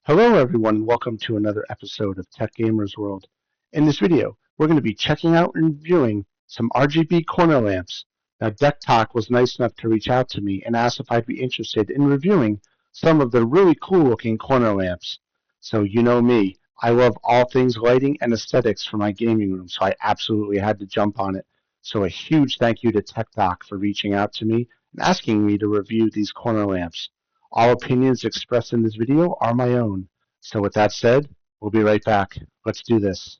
Hello everyone and welcome to another episode of Tech Gamers World. In this video, we're going to be checking out and reviewing some RGB corner lamps. Now DECKTOK was nice enough to reach out to me and ask if I'd be interested in reviewing some of the really cool looking corner lamps. So you know me, I love all things lighting and aesthetics for my gaming room, so I absolutely had to jump on it. So a huge thank you to DECKTOK for reaching out to me and asking me to review these corner lamps. All opinions expressed in this video are my own. So with that said, we'll be right back. Let's do this.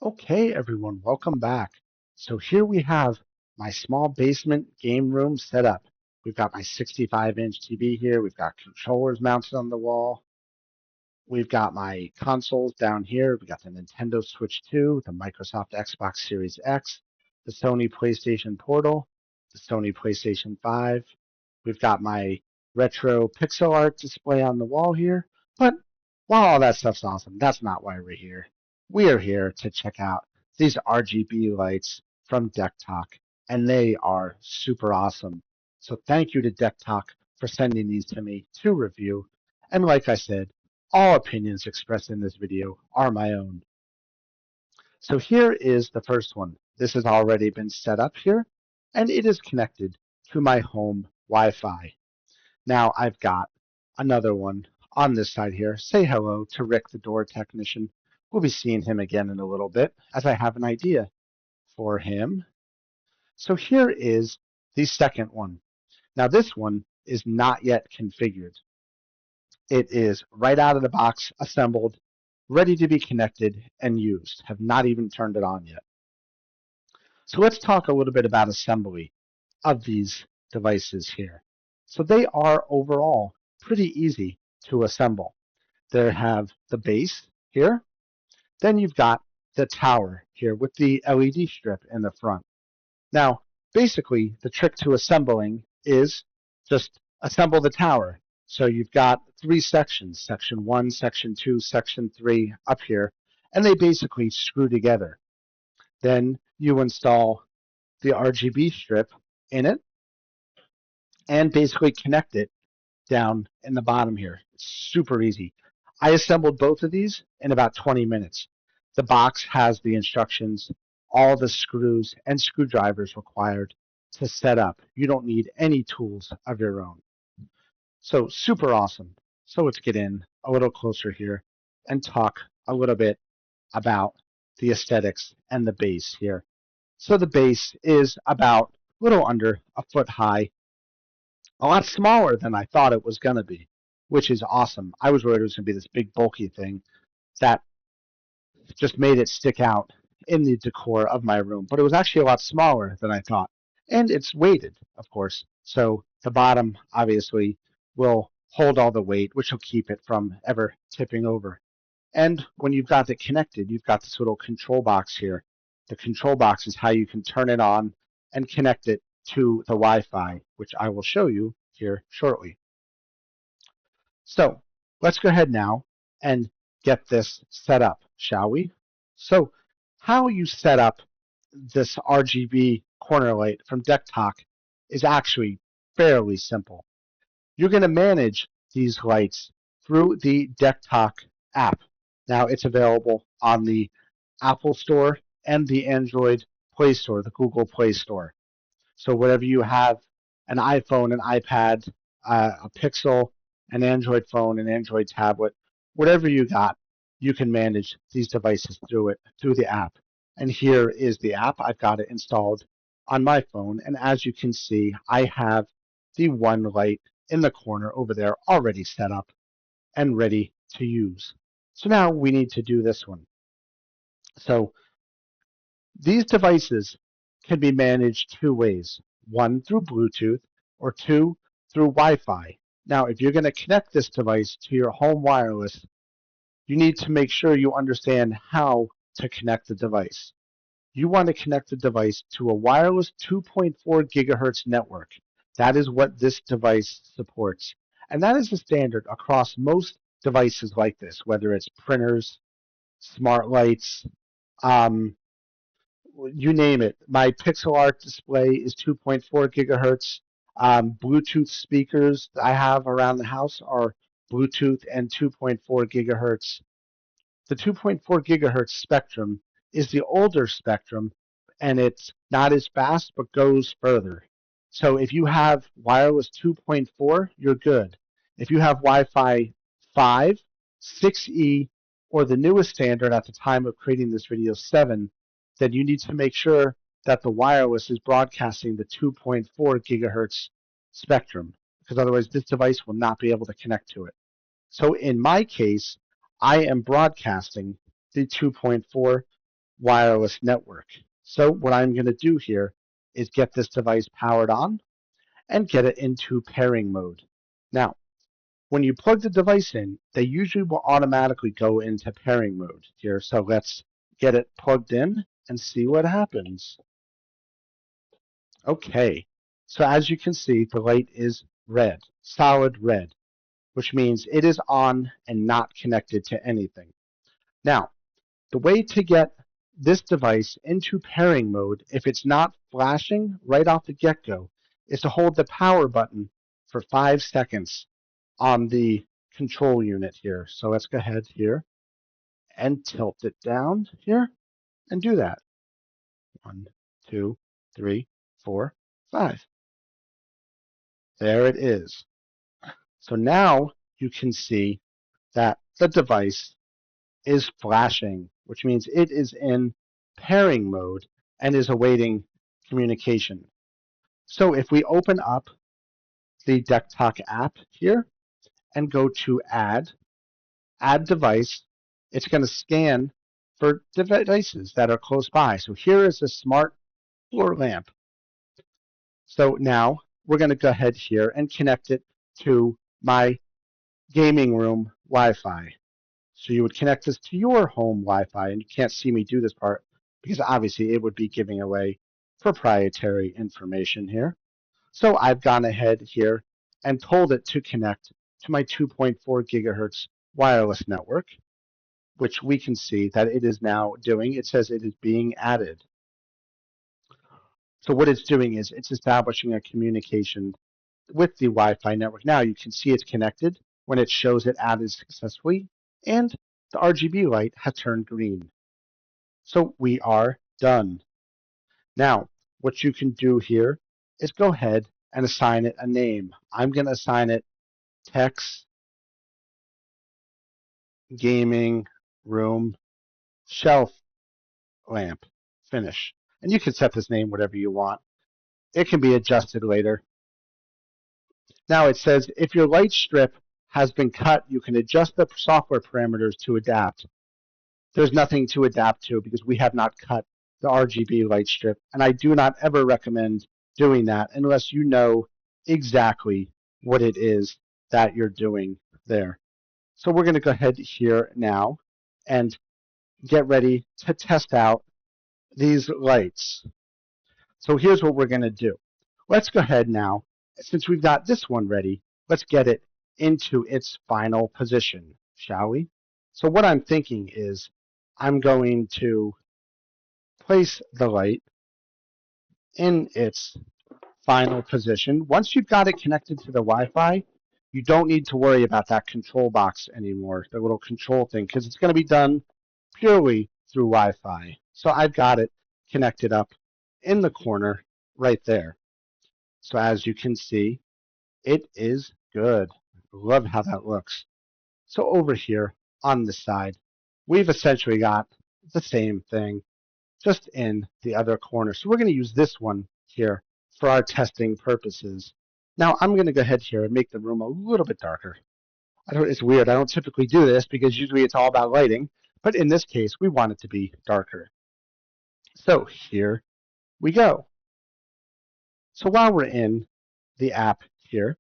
Okay, everyone, welcome back. So here we have my small basement game room set up. We've got my 65-inch TV here. We've got controllers mounted on the wall. We've got my consoles down here. We've got the Nintendo Switch 2, the Microsoft Xbox Series X, the Sony PlayStation Portal, the Sony PlayStation 5. We've got my retro pixel art display on the wall here. But while all that stuff's awesome, that's not why we're here. We are here to check out these RGB lights from DECKTOK, and they are super awesome. So thank you to DECKTOK for sending these to me to review. And like I said, all opinions expressed in this video are my own. So here is the first one. This has already been set up here, and it is connected to my home Wi-Fi. Now I've got another one on this side here. Say hello to Rick, the door technician. We'll be seeing him again in a little bit as I have an idea for him. So here is the second one. Now this one is not yet configured. It is right out of the box, assembled, ready to be connected and used. Have not even turned it on yet. So let's talk a little bit about assembly of these devices here. So they are overall pretty easy to assemble. They have the base here. Then you've got the tower here with the LED strip in the front. Now, basically, the trick to assembling is just assemble the tower. So you've got three sections, section 1, section 2, section 3 up here, and they basically screw together. Then you install the RGB strip in it and basically connect it down in the bottom here. It's super easy. I assembled both of these in about 20 minutes. The box has the instructions, all the screws and screwdrivers required to set up. You don't need any tools of your own. So super awesome. So let's get in a little closer here and talk a little bit about the aesthetics and the base here. So the base is about a little under a foot high, a lot smaller than I thought it was going to be, which is awesome. I was worried it was going to be this big bulky thing that just made it stick out in the decor of my room, but it was actually a lot smaller than I thought. And it's weighted, of course. So the bottom obviously will hold all the weight, which will keep it from ever tipping over. And when you've got it connected, you've got this little control box here. The control box is how you can turn it on and connect it to the Wi-Fi, which I will show you here shortly. So let's go ahead now and get this set up, shall we? So how you set up this RGB corner light from DECKTOK is actually fairly simple. You're going to manage these lights through the DECKTOK app. Now it's available on the Apple Store and the Android Play Store, the Google Play Store. So whatever you have, an iPhone, an iPad, a Pixel, an Android phone, an Android tablet, whatever you got, you can manage these devices through the app. And here is the app. I've got it installed on my phone. And as you can see, I have the one light in the corner over there already set up and ready to use. So now we need to do this one. So these devices can be managed two ways. One through Bluetooth or two through Wi-Fi. Now, if you're going to connect this device to your home wireless, you need to make sure you understand how to connect the device. You want to connect the device to a wireless 2.4 gigahertz network. That is what this device supports. And that is the standard across most devices like this, whether it's printers, smart lights, You name it. My pixel art display is 2.4 gigahertz. Bluetooth speakers I have around the house are Bluetooth and 2.4 gigahertz. The 2.4 gigahertz spectrum is the older spectrum, and it's not as fast but goes further. So if you have wireless 2.4, you're good. If you have Wi-Fi 5, 6E, or the newest standard at the time of creating this video, 7, then you need to make sure that the wireless is broadcasting the 2.4 gigahertz spectrum, because otherwise this device will not be able to connect to it. So in my case, I am broadcasting the 2.4 wireless network. So what I'm going to do here is get this device powered on and get it into pairing mode. Now, when you plug the device in, they usually will automatically go into pairing mode here. So let's get it plugged in and see what happens. Okay, so as you can see, the light is red, solid red, which means it is on and not connected to anything. Now, the way to get this device into pairing mode, if it's not flashing right off the get-go, is to hold the power button for 5 seconds on the control unit here. So let's go ahead here and tilt it down here and do that. 1, 2, 3, 4, 5. There it is. So now you can see that the device is flashing, which means it is in pairing mode and is awaiting communication. So if we open up the DECKTOK app here and go to add device, it's going to scan for devices that are close by. So here is a smart floor lamp. So now we're going to go ahead here and connect it to my gaming room Wi-Fi. So you would connect this to your home Wi-Fi, and you can't see me do this part because obviously it would be giving away proprietary information here. So I've gone ahead here and told it to connect to my 2.4 gigahertz wireless network, which we can see that it is now doing. It says it is being added. So what it's doing is it's establishing a communication with the Wi-Fi network. Now you can see it's connected when it shows it added successfully, and the RGB light has turned green. So we are done. Now, what you can do here is go ahead and assign it a name. I'm going to assign it Text Gaming Room Shelf Lamp. Finish. And you can set this name whatever you want. It can be adjusted later. Now it says if your light strip has been cut, you can adjust the software parameters to adapt. There's nothing to adapt to because we have not cut the RGB light strip, and I do not ever recommend doing that unless you know exactly what it is that you're doing there. So we're going to go ahead here now and get ready to test out these lights. So here's what we're going to do. Let's go ahead now, since we've got this one ready, let's get it into its final position, shall we? So what I'm thinking is I'm going to place the light in its final position. Once you've got it connected to the Wi-Fi, you don't need to worry about that control box anymore, the little control thing, because it's going to be done purely through Wi-Fi. So I've got it connected up in the corner right there. So as you can see, it is good. Love how that looks. So over here on the side, we've essentially got the same thing, just in the other corner. So we're going to use this one here for our testing purposes. Now I'm going to go ahead here and make the room a little bit darker. It's weird. I don't typically do this because usually it's all about lighting, but in this case, we want it to be darker. So here we go. So while we're in the app here,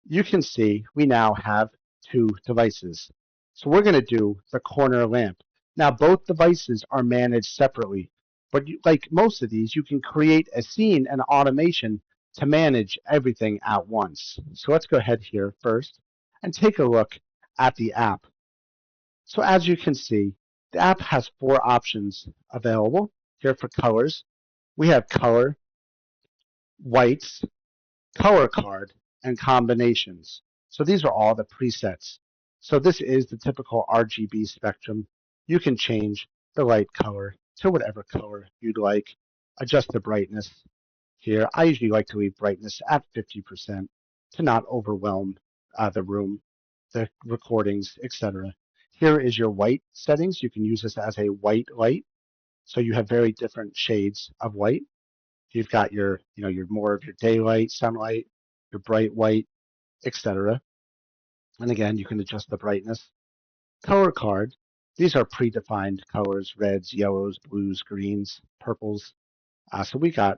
you can see we now have 2 devices. So we're going to do the corner lamp. Now both devices are managed separately, but like most of these, you can create a scene and automation to manage everything at once. So let's go ahead here first and take a look at the app. So as you can see, The app has 4 options available here for colors. We have color, whites, color card, and combinations. So these are all the presets. So this is the typical RGB spectrum. You can change the light color to whatever color you'd like. Adjust the brightness here. I usually like to leave brightness at 50% to not overwhelm the room, the recordings, etc. Here is your white settings. You can use this as a white light. So you have very different shades of white. You've got your more of your daylight, sunlight, your bright white, etc. And again, you can adjust the brightness. Color card. These are predefined colors: reds, yellows, blues, greens, purples. So we got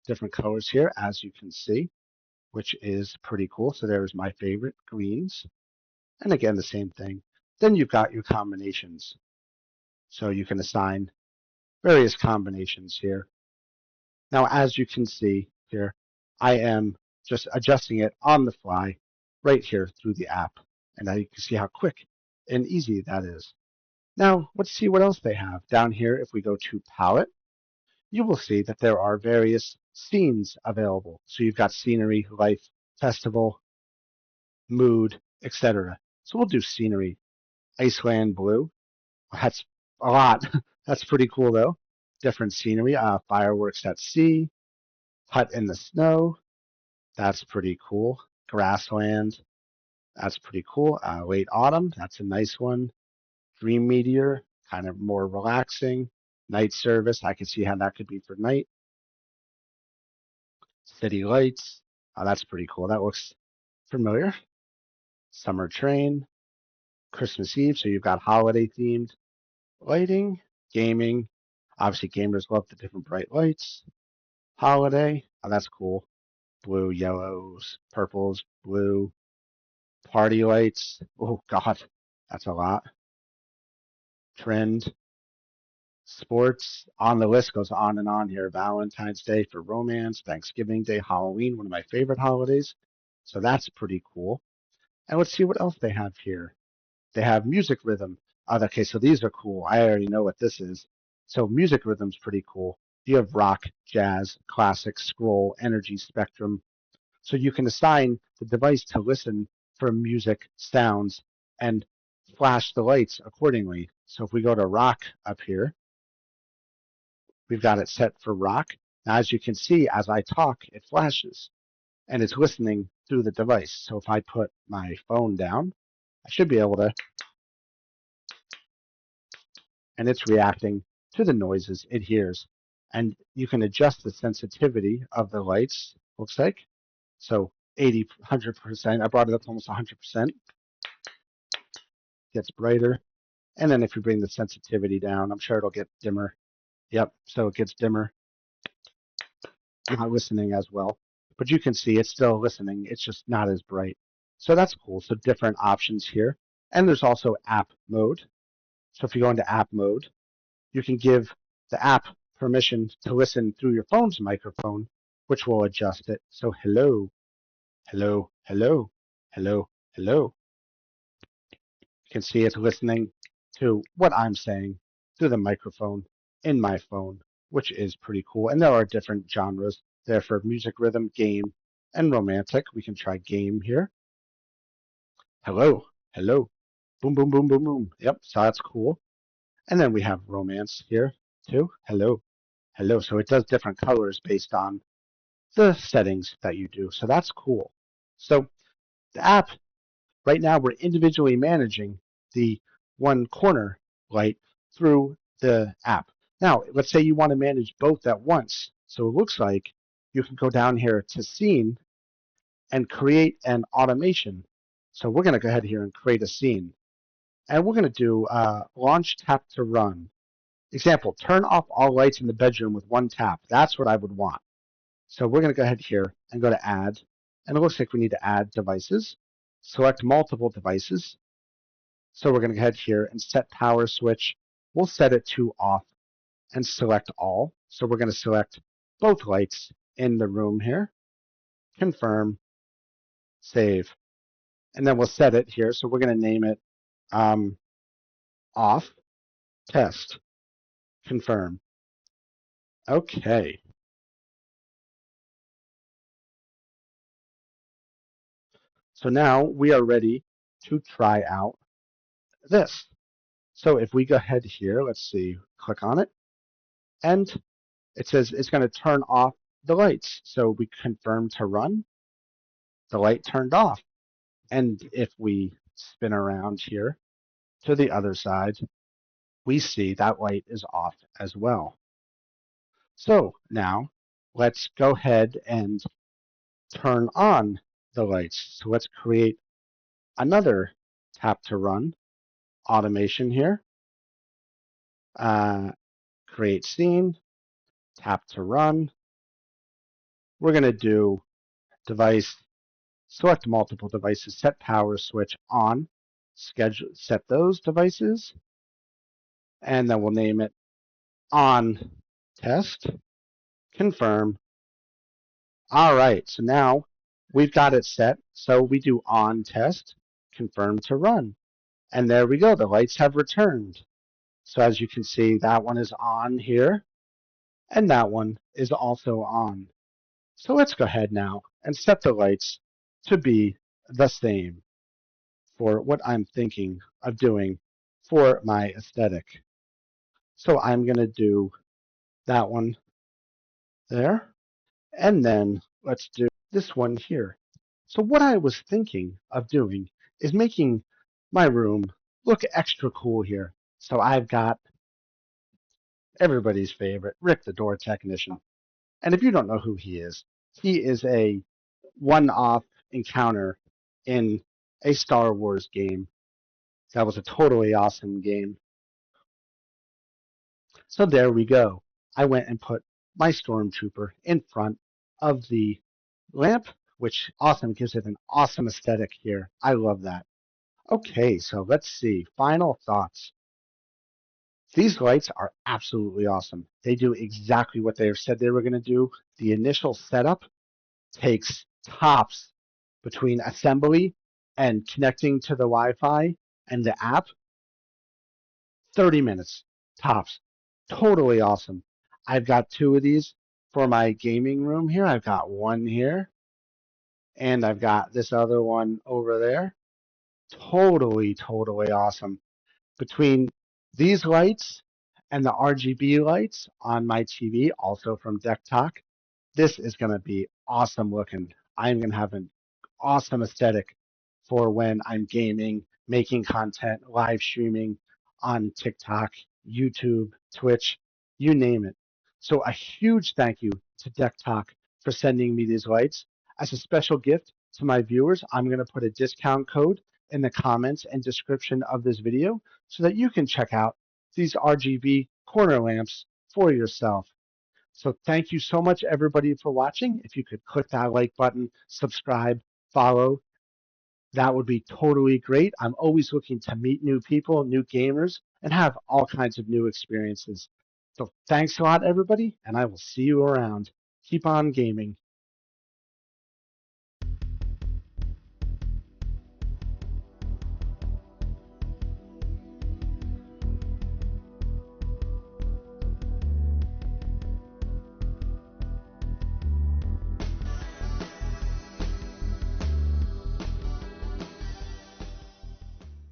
different colors here, as you can see, which is pretty cool. So there's my favorite, greens. And again, the same thing. Then you've got your combinations. So you can assign various combinations here. Now, as you can see here, I am just adjusting it on the fly right here through the app. And now you can see how quick and easy that is. Now, let's see what else they have. Down here, if we go to Palette, you will see that there are various scenes available. So you've got scenery, life, festival, mood, etc. So we'll do scenery. Iceland blue. That's a lot. That's pretty cool, though. Different scenery. Fireworks at sea. Hut in the snow. That's pretty cool. Grassland. That's pretty cool. Late autumn. That's a nice one. Dream meteor. Kind of more relaxing. Night service. I can see how that could be for night. City lights. That's pretty cool. That looks familiar. Summer train. Christmas Eve. So you've got holiday themed lighting. Gaming. Obviously, gamers love the different bright lights. Holiday. That's cool. Blue, yellows, purples, blue. Party lights. Oh, God. That's a lot. Trend. Sports. On the list goes on and on here. Valentine's Day for romance. Thanksgiving Day. Halloween. One of my favorite holidays. So that's pretty cool. And let's see what else they have here. They have music rhythm. Okay, so these are cool. I already know what this is. So music rhythm's pretty cool. You have rock, jazz, classic, scroll, energy, spectrum. So you can assign the device to listen for music sounds and flash the lights accordingly. So if we go to rock up here, we've got it set for rock. Now, as you can see, as I talk, it flashes and it's listening through the device. So if I put my phone down, I should be able to, and it's reacting to the noises it hears. And you can adjust the sensitivity of the lights, looks like. So 80, 100%. I brought it up to almost 100%. Gets brighter. And then if you bring the sensitivity down, I'm sure it'll get dimmer. Yep, so it gets dimmer. Not listening as well. But you can see it's still listening. It's just not as bright. So that's cool. So different options here. And there's also app mode. So if you go into app mode, you can give the app permission to listen through your phone's microphone, which will adjust it. So hello, hello, hello, hello, hello. You can see it's listening to what I'm saying through the microphone in my phone, which is pretty cool. And there are different genres there for music, rhythm, game, and romantic. We can try game here. Hello, hello, boom, boom, boom, boom, boom. Yep, so that's cool. And then we have romance here too. Hello, hello. So it does different colors based on the settings that you do. So that's cool. So the app, right now we're individually managing the one corner light through the app. Now, let's say you want to manage both at once. So it looks like you can go down here to scene and create an automation. So we're going to go ahead here and create a scene. And we're going to do launch tap to run. Example, turn off all lights in the bedroom with one tap. That's what I would want. So we're going to go ahead here and go to add. And it looks like we need to add devices. Select multiple devices. So we're going to go ahead here and set power switch. We'll set it to off and select all. So we're going to select both lights in the room here. Confirm. Save. And then we'll set it here. So we're going to name it off. test, confirm. Okay. So now we are ready to try out this. So if we go ahead here, let's see, click on it, and it says it's going to turn off the lights. So we confirm to run, the light turned off. And if we spin around here to the other side, we see that light is off as well. So now let's go ahead and turn on the lights. So let's create another tap to run automation here. Create scene, tap to run. We're going to do device, select multiple devices, set power switch on, schedule, set those devices, and then we'll name it on test, confirm. All right, so now we've got it set. So we do on test, confirm to run. And there we go, the lights have returned. So as you can see, that one is on here, and that one is also on. So let's go ahead now and set the lights to be the same for what I'm thinking of doing for my aesthetic. So I'm going to do that one there, and then let's do this one here. So what I was thinking of doing is making my room look extra cool here. So I've got everybody's favorite, Rick the door technician. And if you don't know who he is a one-off encounter in a Star Wars game. That was a totally awesome game. So there we go. I went and put my stormtrooper in front of the lamp, which awesome gives it an awesome aesthetic here. I love that. Okay, so let's see. Final thoughts. These lights are absolutely awesome. They do exactly what they said they were going to do. The initial setup takes tops between assembly and connecting to the Wi-Fi and the app. 30 minutes tops. Totally awesome. I've got two of these for my gaming room here. I've got one here, and I've got this other one over there. Totally awesome. Between these lights and the RGB lights on my TV, also from DECKTOK, this is going to be awesome looking. I'm going to have an awesome aesthetic for when I'm gaming, making content, live streaming on TikTok, YouTube, Twitch, you name it. So a huge thank you to DECKTOK for sending me these lights. As a special gift to my viewers, I'm going to put a discount code in the comments and description of this video so that you can check out these RGB corner lamps for yourself. So thank you so much, everybody, for watching. If you could click that like button, subscribe, follow, that would be totally great. I'm always looking to meet new people, new gamers, and have all kinds of new experiences. So thanks a lot, everybody, and I will see you around. Keep on gaming.